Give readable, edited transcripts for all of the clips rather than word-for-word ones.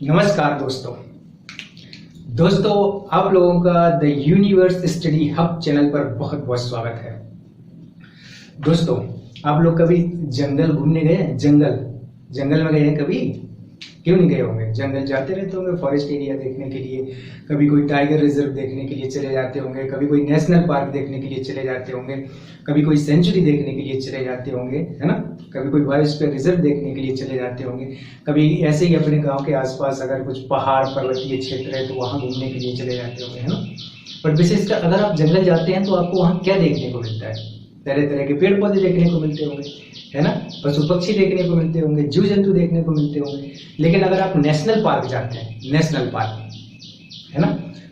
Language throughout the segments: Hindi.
नमस्कार दोस्तों आप लोगों का the universe study hub channel पर बहुत बहुत स्वागत है। दोस्तों आप लोग कभी जंगल घूमने गए हैं? जंगल में गए हैं कभी? क्यों नहीं गए होंगे? जंगल जाते रहते होंगे फॉरेस्ट एरिया देखने के लिए, कभी कोई टाइगर रिजर्व देखने के लिए चले जाते होंगे, कभी कोई नेशनल पार्क देखने के लिए चले जाते होंगे, कभी कोई सेंचुरी देखने के लिए चले जाते होंगे, है ना? कभी कोई बायोस्फीयर रिजर्व देखने के लिए चले जाते होंगे, कभी ऐसे ही अपने गांव के आसपास अगर कुछ पहाड़ पर्वतीय क्षेत्र है तो वहां घूमने के लिए चले जाते होंगे, है ना? बट विशेषकर अगर आप जंगल जाते हैं तो आपको वहां क्या देखने को मिलता है? तरह तरह के पेड़ पौधे देखने को मिलते होंगे, है ना? पशु पक्षी देखने को मिलते होंगे, जीव जंतु देखने को मिलते होंगे। लेकिन अगर आप नेशनल पार्क जाते हैं, नेशनल पार्क, है ना,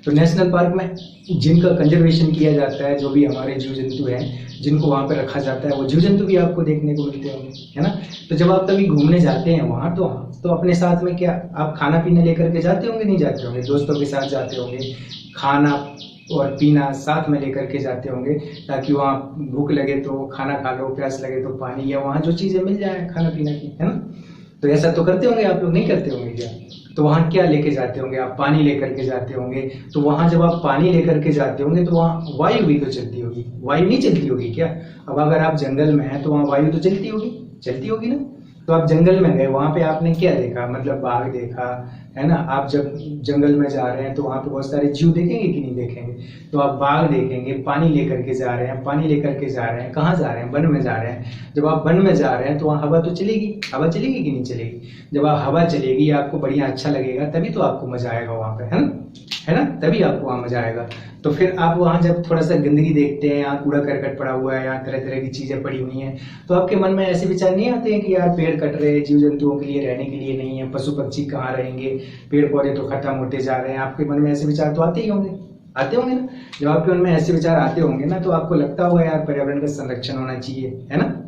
तो नेशनल पार्क में जिनका कंजर्वेशन किया जाता है, जो भी हमारे जीव जंतु हैं जिनको वहां पे रखा जाता है, वो जीव जंतु भी आपको देखने को मिलते होंगे, है ना? तो जब आप कभी घूमने जाते हैं वहां तो अपने साथ में क्या आप खाना पीना लेकर के जाते होंगे? नहीं जाते होंगे? दोस्तों के साथ जाते होंगे, खाना और पीना साथ में लेकर के जाते होंगे ताकि वहाँ भूख लगे तो खाना खा लो, प्यास लगे तो पानी, या वहाँ जो चीजें मिल जाए खाना पीना की, है ना? तो ऐसा तो करते होंगे आप लोग, नहीं करते होंगे क्या? तो वहाँ क्या लेके जाते होंगे आप? पानी लेकर के जाते होंगे। तो वहाँ जब आप पानी लेकर के जाते होंगे तो वहाँ वायु भी तो चलती होगी, वायु नहीं चलती होगी क्या? अब अगर आप जंगल में हैं तो वहाँ वायु तो चलती होगी ना? तो आप जंगल में गए, वहां पे आपने क्या देखा? मतलब बाघ देखा, है ना? आप जब जंगल में जा रहे हैं तो वहां पे बहुत सारे जीव देखेंगे कि नहीं देखेंगे? तो आप बाघ देखेंगे, पानी लेकर के जा रहे हैं, कहाँ जा रहे हैं? वन में जा रहे हैं। जब आप वन में जा रहे हैं तो वहाँ हवा तो चलेगी, हवा चलेगी कि नहीं चलेगी? जब आप हवा चलेगी, आपको बढ़िया अच्छा लगेगा, तभी तो आपको मजा आएगा वहां पे, है ना? तभी आपको वहां मजा आएगा। तो फिर आप वहां जब थोड़ा सा गंदगी देखते हैं, यहाँ कूड़ा करकट पड़ा हुआ है, यहाँ तरह तरह की चीजें पड़ी हुई हैं, तो आपके मन में ऐसे विचार नहीं आते हैं कि यार पेड़ कट रहे हैं, जीव जंतुओं के लिए रहने के लिए नहीं है, पशु पक्षी कहाँ रहेंगे, पेड़ पौधे तो खत्म होते जा रहे हैं? आपके मन में ऐसे विचार तो आते होंगे ना? जब आपके मन में ऐसे विचार आते होंगे ना, तो आपको लगता होगा यार पर्यावरण का संरक्षण होना चाहिए, है ना?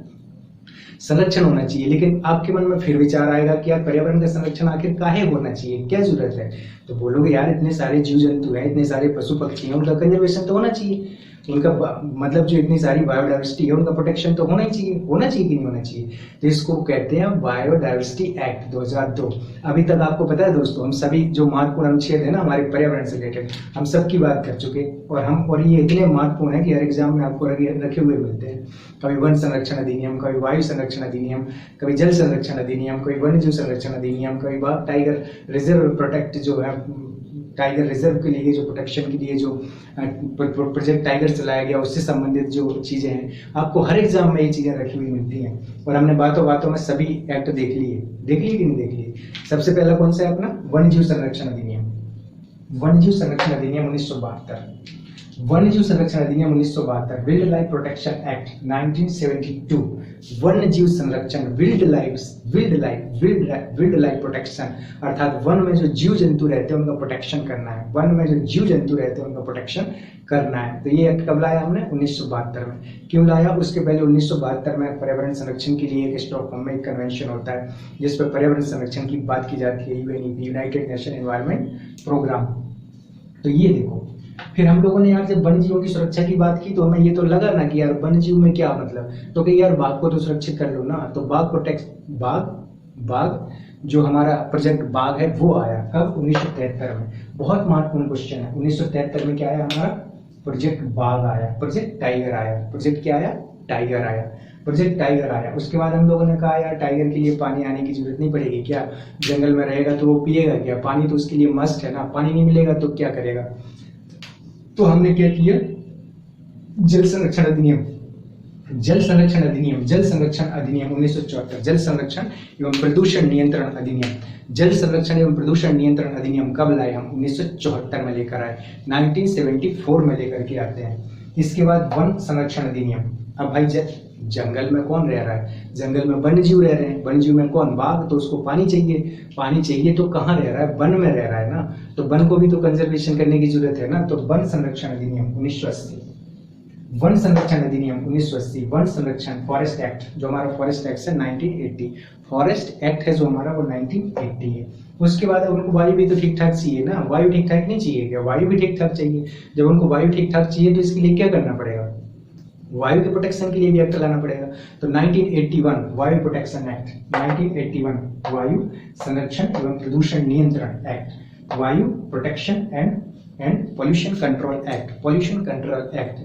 संरक्षण होना चाहिए। लेकिन आपके मन में फिर विचार आएगा कि यार पर्यावरण का संरक्षण आखिर काहे होना चाहिए, क्या जरूरत है? तो बोलोगे यार इतने सारे जीव जंतु हैं, इतने सारे पशु पक्षी हैं, उनका कंजर्वेशन तो होना चाहिए, उनका मतलब जो इतनी सारी बायोडाइवर्सिटी है उनका प्रोटेक्शन तो होना चाहिए कि नहीं होना चाहिए? तो इसको कहते हैं बायोडाइवर्सिटी एक्ट 2002। अभी तक आपको पता है दोस्तों, हम सभी जो महत्वपूर्ण अनुच्छेद है ना हमारे पर्यावरण से रिलेटेड, हम सबकी बात कर चुके, और ये इतने महत्वपूर्ण है कि हर एग्जाम में आपको रखे हुए मिलते हैं। कभी वन संरक्षण अधिनियम, कभी वायु संरक्षण अधिनियम, कभी जल संरक्षण अधिनियम, कभी वन्य जीव संरक्षण अधिनियम, कभी टाइगर रिजर्व प्रोटेक्ट, जो है टाइगर रिजर्व के लिए जो प्रोटेक्शन के लिए जो प्रोजेक्ट टाइगर चलाया गया उससे संबंधित जो चीजें हैं, आपको हर एग्जाम में ये चीजें रखी हुई मिलती हैं। और हमने बातों में सभी एक्ट देख लिए कि नहीं देख लिए? सबसे पहला कौन सा है अपना? वन्य जीव संरक्षण अधिनियम, वन्य जीव संरक्षण अधिनियम 1972, वन्य जीव संरक्षण अधिनियम 1972, विल्ड लाइफ प्रोटेक्शन एक्ट 1972, वन्य जीव संरक्षण, विल्ड लाइफ प्रोटेक्शन, अर्थात वन में जो जीव जंतु रहते हैं उनका प्रोटेक्शन करना है, वन में जो जीव जंतु रहते हैं उनका प्रोटेक्शन करना है। तो ये एक्ट कब लाया हमने? 1972 में। क्यों लाया? उसके पहले 1972 में पर्यावरण संरक्षण के लिए एक स्टॉकहोम में एक कन्वेंशन होता है जिस पर पर्यावरण संरक्षण की बात की जाती है, UNEP, united nation environment programme. तो ये देखो, फिर हम लोगों ने यार जब वन्य जीवों की सुरक्षा की बात की तो हमें ये तो लगा ना कि यार वन्य जीव में क्या मतलब, तो कि यार बाघ को तो सुरक्षित कर लो ना। तो बाघ जो हमारा प्रोजेक्ट बाघ है वो आया कब? 1973 में। बहुत महत्वपूर्ण क्वेश्चन है। 1973 में क्या आया हमारा? प्रोजेक्ट बाघ आया, प्रोजेक्ट टाइगर आया। प्रोजेक्ट क्या आया? टाइगर आया, प्रोजेक्ट टाइगर आया। उसके बाद हम लोगों ने कहा यार टाइगर के लिए पानी आने की जरूरत नहीं पड़ेगी क्या? जंगल में रहेगा तो वो पिएगा क्या? पानी तो उसके लिए मस्ट है ना, पानी नहीं मिलेगा तो क्या करेगा? तो हमने क्या किया? जल संरक्षण अधिनियम 1974, जल संरक्षण एवं प्रदूषण नियंत्रण अधिनियम। जल संरक्षण एवं प्रदूषण नियंत्रण अधिनियम कब लाए हम? 1974 में लेकर आए, 1974 में लेकर के आते हैं। इसके बाद वन संरक्षण अधिनियम। अब भाई जंगल में कौन रह रहा है? जंगल में वन्य जीव रह रहे हैं। वन्य जीव में कौन? बाघ। तो उसको पानी चाहिए तो कहाँ रह रहा है? वन में रह रहा है ना, तो वन को भी तो कंजर्वेशन करने की जरूरत है ना। तो वन संरक्षण अधिनियम 1980, वन संरक्षण अधिनियम 1980, वन संरक्षण फॉरेस्ट एक्ट, जो हमारा फॉरेस्ट एक्ट है 1980, फॉरेस्ट एक्ट है जो हमारा वो 1980 है। उसके बाद उनको वायु भी तो ठीक ठाक चाहिए ना, वायु ठीक ठाक नहीं चाहिए क्या? वायु भी ठीक ठाक चाहिए। जब उनको वायु ठीक ठाक चाहिए तो इसके लिए क्या करना पड़ेगा? वायु के प्रोटेक्शन के लिए भी एक्ट लाना पड़ेगा। तो 1981 वायु प्रोटेक्शन एक्ट, 1981 वायु संरक्षण एवं प्रदूषण नियंत्रण एक्ट, वायु protection and pollution control act, pollution control act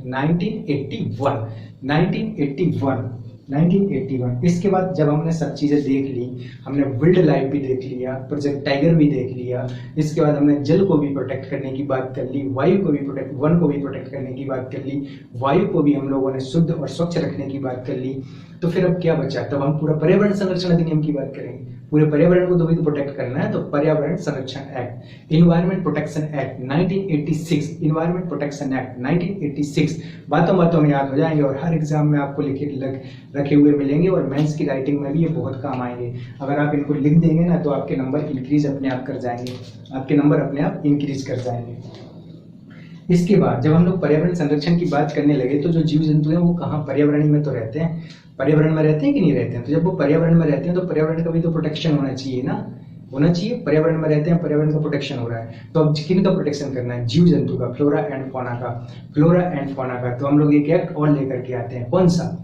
1981। इसके बाद जब हमने सब चीजें देख ली, हमने वाइल्ड लाइफ भी देख लिया, प्रोजेक्ट टाइगर भी देख लिया, इसके बाद हमने जल को भी प्रोटेक्ट करने की बात कर ली, वायु को भी प्रोटेक्ट, वन को भी प्रोटेक्ट करने की बात कर ली, वायु को भी हम लोगों ने शुद्ध और स्वच्छ रखने की बात कर ली। तो फिर अब क्या बचा? तब हम पूरा पर्यावरण संरक्षण अधिनियम की बात करेंगे। पूरे पर्यावरण को तो भी प्रोटेक्ट करना है, तो पर्यावरण संरक्षण act, environment protection act 1986, environment protection act 1986 बातों में याद हो जाएंगे और हर एग्जाम में आपको रखे हुए मिलेंगे और मेंस की राइटिंग में भी ये बहुत काम आएंगे। अगर आप इनको लिख देंगे ना तो आपके नंबर इंक्रीज अपने आप कर जाएंगे, आपके नंबर अपने आप इंक्रीज कर जाएंगे। इसके बाद जब हम लोग पर्यावरण संरक्षण की बात करने लगे तो जो जीव जंतु हैं वो कहाँ पर्यावरण में तो रहते हैं, पर्यावरण में रहते हैं कि नहीं रहते हैं? तो जब वो पर्यावरण में रहते हैं तो पर्यावरण का भी तो प्रोटेक्शन होना चाहिए ना, होना चाहिए। पर्यावरण में रहते हैं, पर्यावरण का प्रोटेक्शन हो रहा है, तो अब किन का प्रोटेक्शन करना है? जीव जंतु का, फ्लोरा एंड फौना का, फ्लोरा एंड फौना का। तो हम लोग एक एक्ट और लेकर के आते हैं, कौन सा?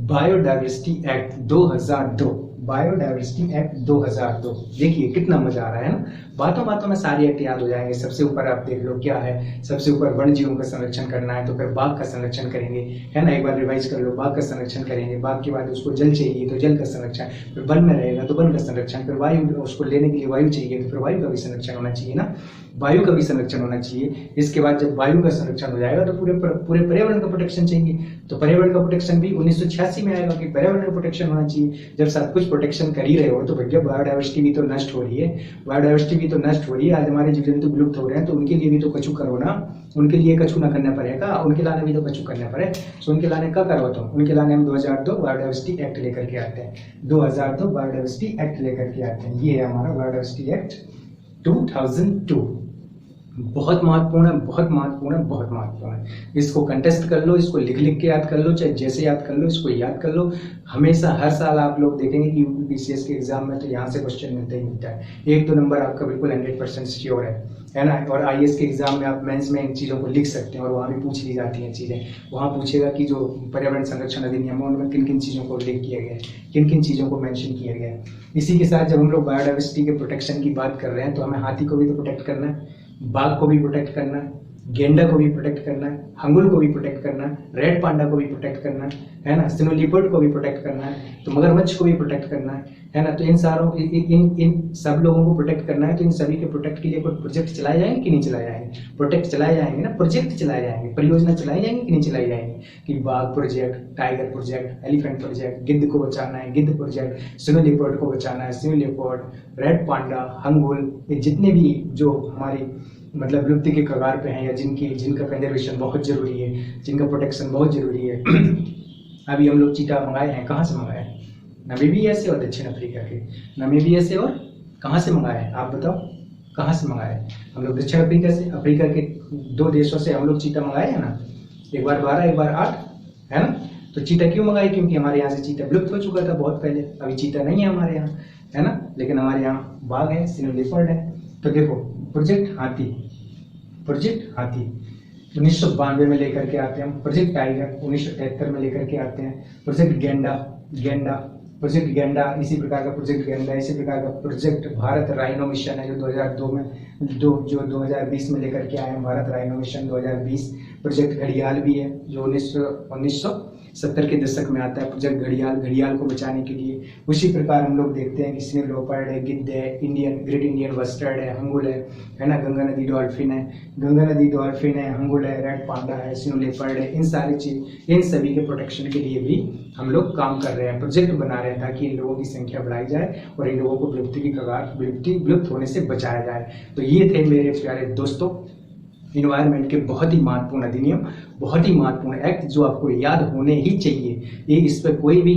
Biodiversity act 2002, biodiversity act 2002। देखिए कितना मजा आ रहा है ना, बातों में सारे एक्ट याद हो जाएंगे। सबसे ऊपर आप देख लो क्या है, सबसे ऊपर वन्य जीवों का संरक्षण करना है तो फिर बाघ का संरक्षण करेंगे, है ना, एक बार रिवाइज कर लो, बाघ का संरक्षण करेंगे, बाघ के बाद उसको जल चाहिए तो जल का संरक्षण, फिर वन में रहेगा तो वन का संरक्षण, फिर वायु, उसको लेने के लिए वायु चाहिए तो फिर वायु का भी संरक्षण होना चाहिए ना, वायु का भी संरक्षण होना चाहिए। इसके बाद जब वायु का संरक्षण हो जाएगा तो पूरे पर्यावरण का प्रोटेक्शन चाहिए, तो पर्यावरण का प्रोटेक्शन भी 1986 में आएगा कि पर्यावरण का प्रोटेक्शन होना चाहिए। जब सब कुछ प्रोटेक्शन कर ही रहे हो तो भैया बायोडाइवर्सिटी भी तो नष्ट हो रही है, बायोडाइवर्सिटी भी तो नष्ट हो रही है। आज हमारे जीव जंतु विलुप्त हो रहे हैं तो उनके लिए भी तो कछु करो ना, उनके लिए कछु ना करना पड़ेगा, उनके लाने भी तो कछु करना पड़े। तो उनके लाने का करो, तो उनके लाने हम 2002 बायोडाइवर्सिटी एक्ट लेकर के आते हैं, 2002 बायोडाइवर्सिटी एक्ट लेकर के आते हैं। ये है हमारा बायोडाइवर्सिटी एक्ट 2002। बहुत महत्वपूर्ण है, बहुत महत्वपूर्ण है, बहुत महत्वपूर्ण है। इसको कंटेस्ट कर लो, इसको लिख के याद कर लो, चाहे जैसे याद कर लो, इसको याद कर लो। हमेशा हर साल आप लोग देखेंगे कि यूपीपीसीएस के एग्जाम में तो यहाँ से क्वेश्चन मिलता ही मिलता है, 1-2 नंबर आपका बिल्कुल 100% श्योर है ना। और आईएएस के एग्जाम में आप मेंस में इन चीज़ों को लिख सकते हैं और वहाँ भी पूछ ली जाती हैं चीज़ें। वहाँ पूछेगा कि जो पर्यावरण संरक्षण अधिनियम है उनमें किन किन चीज़ों को उल्लेख किया गया है, किन किन चीज़ों को मेंशन किया गया है। इसी के साथ जब हम लोग बायोडाइवर्सिटी के प्रोटेक्शन की बात कर रहे हैं तो हमें हाथी को भी तो प्रोटेक्ट करना है, बाघ को भी प्रोटेक्ट करना है, गेंडा को भी प्रोटेक्ट करना है, हंगुल को भी प्रोटेक्ट करना है, रेड पांडा को भी प्रोटेक्ट करना है ना, स्नो लिपर्ड को भी प्रोटेक्ट करना है, तो मगरमच्छ को भी प्रोटेक्ट करना है ना। तो इन सारों इन सब लोगों को प्रोटेक्ट करना है, तो इन सभी के प्रोटेक्ट के लिए कोई प्रोजेक्ट चलाए जाएंगे कि नहीं चलाए जाएंगे? प्रोटेक्ट चलाए जाएंगे ना, प्रोजेक्ट चलाए जाएंगे, परियोजना चलाई जाएंगी कि नहीं चलाई जाएंगी? कि बाघ project, tiger project, elephant project, गिद्ध को बचाना है गिद्ध प्रोजेक्ट, स्नो लिपर्ड को बचाना है snow leopard, red panda, hangul, ये जितने भी जो हमारी मतलब विलुप्ति के कगार पे हैं या जिनका कंजर्वेशन बहुत जरूरी है, जिनका प्रोटेक्शन बहुत जरूरी है। अभी हम लोग चीता मंगाए हैं, कहाँ से मंगाए हैं? नामीबिया से और दक्षिण अफ्रीका के, नामीबिया से और कहाँ से मंगाए हैं आप बताओ, कहाँ से मंगाए? हम लोग दक्षिण अफ्रीका से, अफ्रीका के 2 देशों से हम लोग चीता मंगाए हैं ना, एक बार 12 एक बार 8, है ना। तो चीता क्यों मंगाई? क्योंकि हमारे यहाँ से चीता विलुप्त हो चुका था बहुत पहले, अभी चीता नहीं है हमारे यहाँ, है ना, लेकिन हमारे यहाँ बाघ है, स्नो लिपर्ड है। तो देखो प्रोजेक्ट हाथी, प्रोजेक्ट हाथी 1992 में लेकर के आते हैं हम, प्रोजेक्ट टाइगर 1973 में लेकर के आते हैं, प्रोजेक्ट गेंडा, प्रोजेक्ट गेंडा, इसी प्रकार का प्रोजेक्ट गेंडा, इसी प्रकार का प्रोजेक्ट भारत राइनो मिशन है जो 2002 में जो 2020 में लेकर के आए हैं, भारत राइनो मिशन 2020। प्रोजेक्ट घड़ियाल भी है जो 1970 के दशक में आता है, प्रोजेक्ट घड़ियाल को बचाने के लिए। उसी प्रकार हम लोग देखते हैं कि स्नो लेपर्ड है, गिद्ध है, ग्रेट इंडियन बस्टर्ड है, हंगुल है ना, गंगा नदी डॉल्फिन है, हंगुल है, रेड पांडा है, स्नो लेपर्ड है। इन सारी चीज, इन सभी के प्रोटेक्शन के लिए भी हम लोग काम कर रहे हैं, प्रोजेक्ट बना रहे हैं ताकि इन लोगों की संख्या बढ़ाई जाए और इन लोगों को विलुप्ति की कगार, विलुप्त होने से बचाया जाए। तो ये थे मेरे प्यारे दोस्तों इन्वायरमेंट के बहुत ही महत्वपूर्ण अधिनियम, बहुत ही महत्वपूर्ण एक्ट जो आपको याद होने ही चाहिए। ये इस पर कोई भी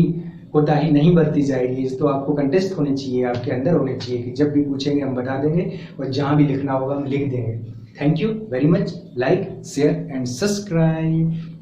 कोताही नहीं बरती जाएगी, इस तो आपको कंटेस्ट होने चाहिए, आपके अंदर होने चाहिए कि जब भी पूछेंगे हम बता देंगे और जहां भी लिखना होगा हम लिख देंगे। Thank you very much. Like, share and subscribe.